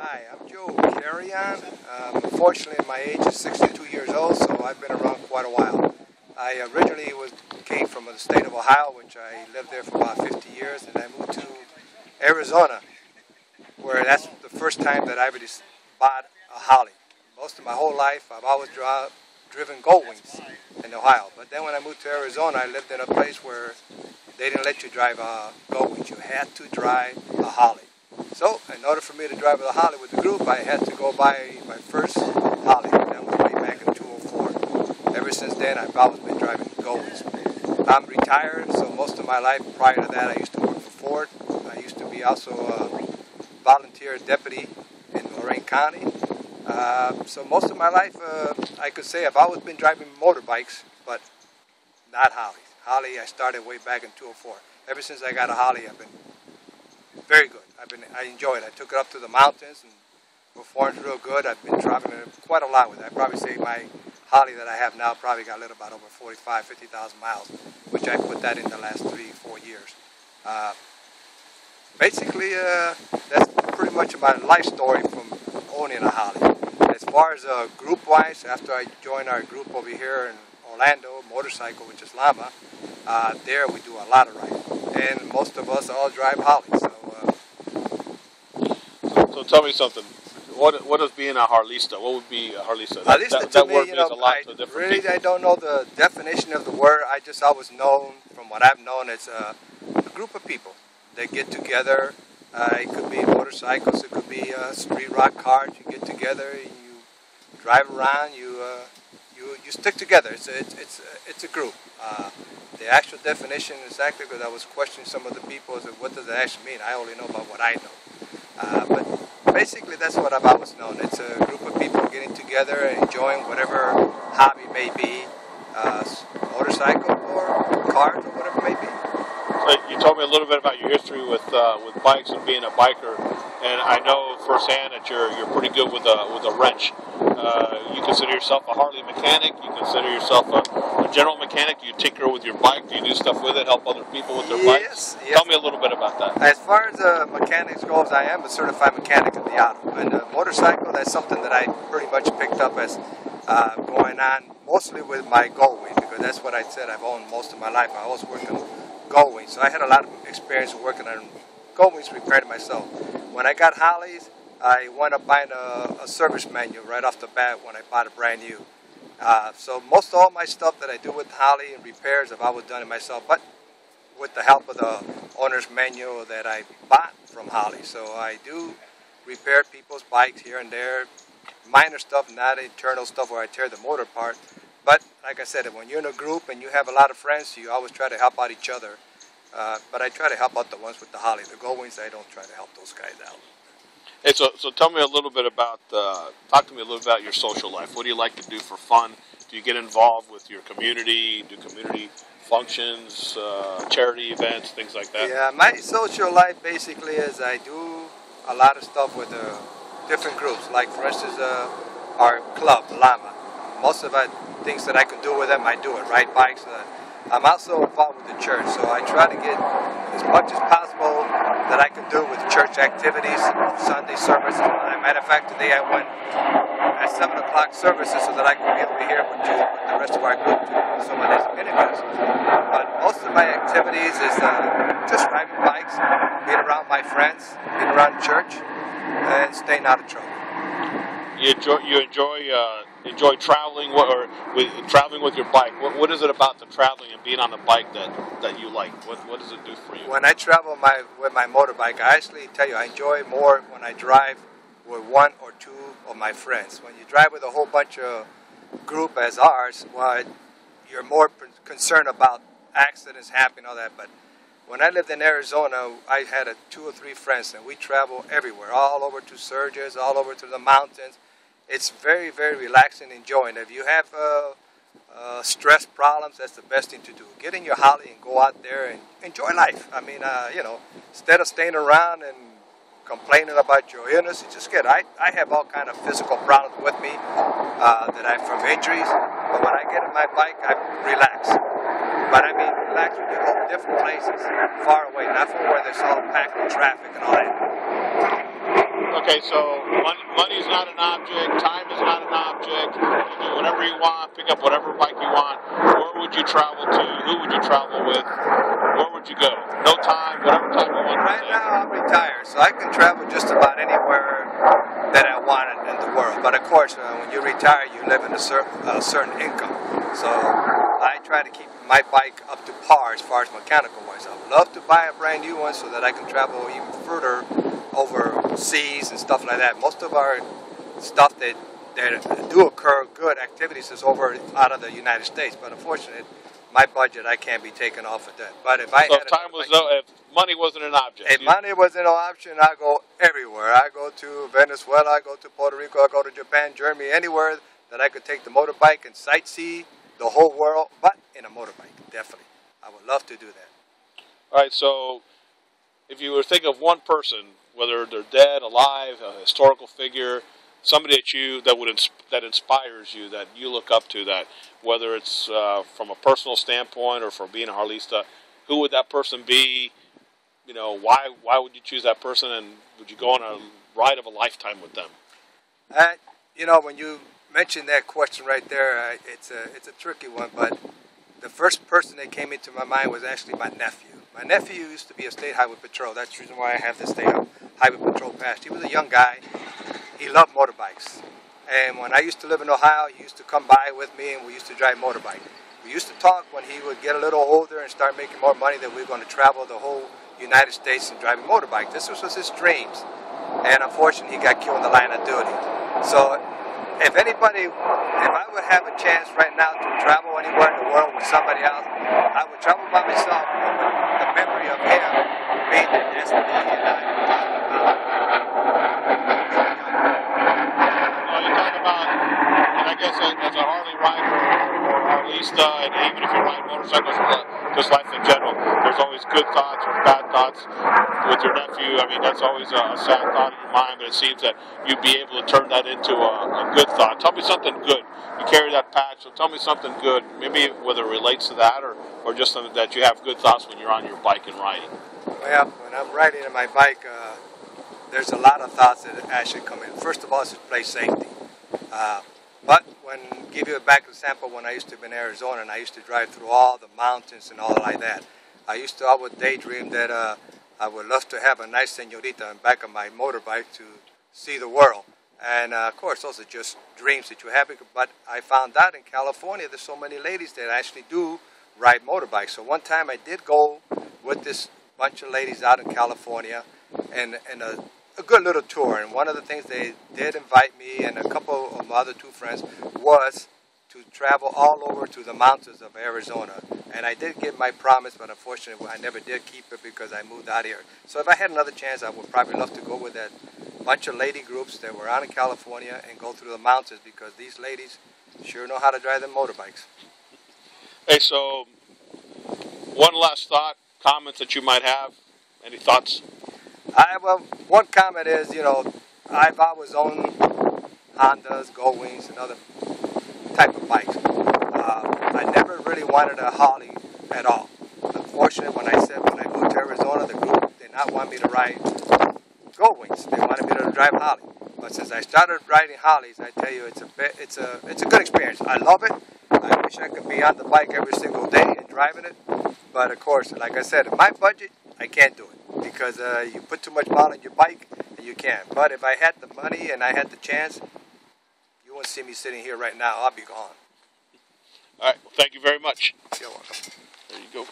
Hi, I'm Joe Carrion. Unfortunately, my age is 62 years old, so I've been around quite a while. I originally came from the state of Ohio, which I lived there for about 50 years, and I moved to Arizona, where that's the first time that I really bought a Holly. Most of my whole life, I've always driven Goldwings in Ohio. But then when I moved to Arizona, I lived in a place where they didn't let you drive Goldwings. You had to drive a Holly. So, in order for me to drive a Holly with the group, I had to go buy my first Holly. That was way back in 2004. Ever since then, I've always been driving Goldwings. I'm retired, so most of my life prior to that, I used to work for Ford. I used to be also a volunteer deputy in Lorain County. So most of my life, I could say I've always been driving motorbikes, but not Hollies. Holly, I started way back in 2004. Ever since I got a Holly, I've been very good. I enjoy it. I took it up to the mountains and performed real good. I've been traveling quite a lot with it. I probably say my Holly that I have now probably got a little about over 50,000 miles, which I put that in the last 3-4 years. Basically, that's pretty much my life story from owning a Holly. As far as group-wise, after I joined our group over here in Orlando, motorcycle, which is Llama, there we do a lot of riding. And most of us all drive Hollies. So tell me something. What is being a Harlista? What would be a Harlista? That word means a lot to different people. I don't know the definition of the word. I just always known, from what I've known, it's a group of people that get together. It could be motorcycles. It could be street rock cars. You get together. You drive around. You stick together. It's a group. The actual definition exactly, because I was questioning some of the people, is what does it actually mean? I only know about what I know. But basically, that's what I've always known. It's a group of people getting together and enjoying whatever hobby may be, motorcycle or cars or whatever it may be. So you told me a little bit about your history with bikes and being a biker, and I know firsthand that you're pretty good with a wrench. You consider yourself a Harley mechanic. You consider yourself a general mechanic. You tinker with your bike. Do you do stuff with it? Help other people with their bikes? Yes. Tell me a little bit about that. As far as mechanics goes, I am a certified mechanic in the auto. And a motorcycle, that's something that I pretty much picked up as going on mostly with my Goldwing, because that's what I said I've owned most of my life. I always worked on Goldwings, so I had a lot of experience working on Goldwings repaired myself. When I got Hollies, I wound up buying a service manual right off the bat when I bought it brand new. So most all my stuff that I do with Holly and repairs, I've always done it myself, but with the help of the owner's manual that I bought from Holly. So I do repair people's bikes here and there, minor stuff, not internal stuff where I tear the motor apart. But like I said, when you're in a group and you have a lot of friends, you always try to help out each other. But I try to help out the ones with the Holly. The Goldwings, I don't try to help those guys out. Hey, so tell me a little bit about, talk to me a little about your social life. What do you like to do for fun? Do you get involved with your community, do community functions, charity events, things like that? Yeah, my social life basically is I do a lot of stuff with different groups. Like, for instance, our club, Llama. Most of the things that I can do with them, I do it, ride bikes. I'm also involved with the church, so I try to get as much as possible that I can do with church activities, Sunday service. As a matter of fact, today I went at 7 o'clock services so that I could be over here with the rest of our group to some of these interviews. But most of my activities is just riding bikes, being around my friends, being around church, and staying out of trouble. You enjoy traveling, traveling with your bike. What is it about the traveling and being on the bike that you like? What does it do for you? When I travel with my motorbike, I actually tell you I enjoy more when I drive with one or two of my friends. When you drive with a whole bunch of group as ours, well, you're more concerned about accidents happening, all that. But when I lived in Arizona, I had 2 or 3 friends, and we travel everywhere, all over to Surges, all over to the mountains. It's very, very relaxing and enjoying. If you have stress problems, that's the best thing to do. Get in your Holly and go out there and enjoy life. I mean, instead of staying around and complaining about your illness, you just get. I have all kind of physical problems with me that I'm from injuries, but when I get on my bike, I relax. But I mean, relax when you go to different places, far away, not from where there's all packed with traffic and all that. Okay, so money is not an object, time is not an object. You do whatever you want, pick up whatever bike you want. Where would you travel to? Who would you travel with? Where would you go? No time, whatever time you want. Right now I'm retired, so I can travel just about anywhere that I want in the world. But of course, when you retire, you live in a certain income. So I try to keep my bike up to par as far as mechanical wise. I would love to buy a brand new one so that I can travel even further overseas and stuff like that. Most of our stuff that do occur, good activities, is over out of the United States. But unfortunately, my budget, I can't be taken off of that. But if I so had if money wasn't an object, if money wasn't an option, I go everywhere. I go to Venezuela, I go to Puerto Rico, I go to Japan, Germany, anywhere that I could take the motorbike and sightsee the whole world, but in a motorbike, definitely. I would love to do that. All right, so if you were to think of one person, whether they're dead, alive, a historical figure, somebody that inspires you, that you look up to, that whether it's from a personal standpoint or for being a Harlista, who would that person be? You know, why would you choose that person, and would you go on a ride of a lifetime with them? You know, when you mentioned that question right there, it's a tricky one, but the first person that came into my mind was actually my nephew. My nephew used to be a state highway patrol. That's the reason why I have the state highway patrol pass. He was a young guy. He loved motorbikes. And when I used to live in Ohio, he used to come by with me and we used to drive motorbike. We used to talk when he would get a little older and start making more money that we were going to travel the whole United States and drive a motorbike. This was his dreams. And unfortunately, he got killed in the line of duty. So if I would have a chance right now to travel anywhere in the world with somebody else, I would travel by myself, but with the memory of him being the destiny and I would talk about. Well, you talk about, and I guess as a Harley rider or Harlista, and even if you ride motorcycles, just life in general, there's always good thoughts or bad thoughts. With your nephew, I mean, that's always a sad thought in your mind, but it seems that you'd be able to turn that into a good thought. Tell me something good. You carry that patch, so tell me something good, maybe whether it relates to that or just something that you have good thoughts when you're on your bike and riding. Well, when I'm riding on my bike, there's a lot of thoughts that actually come in. First of all, it's to play safety. But give you a back example, when I used to be in Arizona and I used to drive through all the mountains and all like that, I would daydream that I would love to have a nice señorita in the back of my motorbike to see the world. And of course, those are just dreams that you have. But I found out in California, there's so many ladies that actually do ride motorbikes. So one time I did go with this bunch of ladies out in California and a good little tour. And one of the things they did invite me and a couple of my other two friends was to travel all over to the mountains of Arizona. And I did get my promise, but unfortunately I never did keep it because I moved out here. So if I had another chance, I would probably love to go with that bunch of lady groups that were out in California and go through the mountains, because these ladies sure know how to drive them motorbikes. Hey, so one last thought, comments that you might have. Any thoughts? Well, one comment is, you know, I've always owned Hondas, Goldwings, and other type of bikes. I never really wanted a Harley at all. Unfortunately, when I moved to Arizona, the group did not want me to ride Goldwings. They wanted me to drive Harley. But since I started riding Harleys, I tell you, it's a good experience. I love it. I wish I could be on the bike every single day and driving it. But of course, like I said, in my budget, I can't do it because you put too much miles on your bike and you can't. But if I had the money and I had the chance, you won't see me sitting here right now. I'll be gone. All right. Well, thank you very much.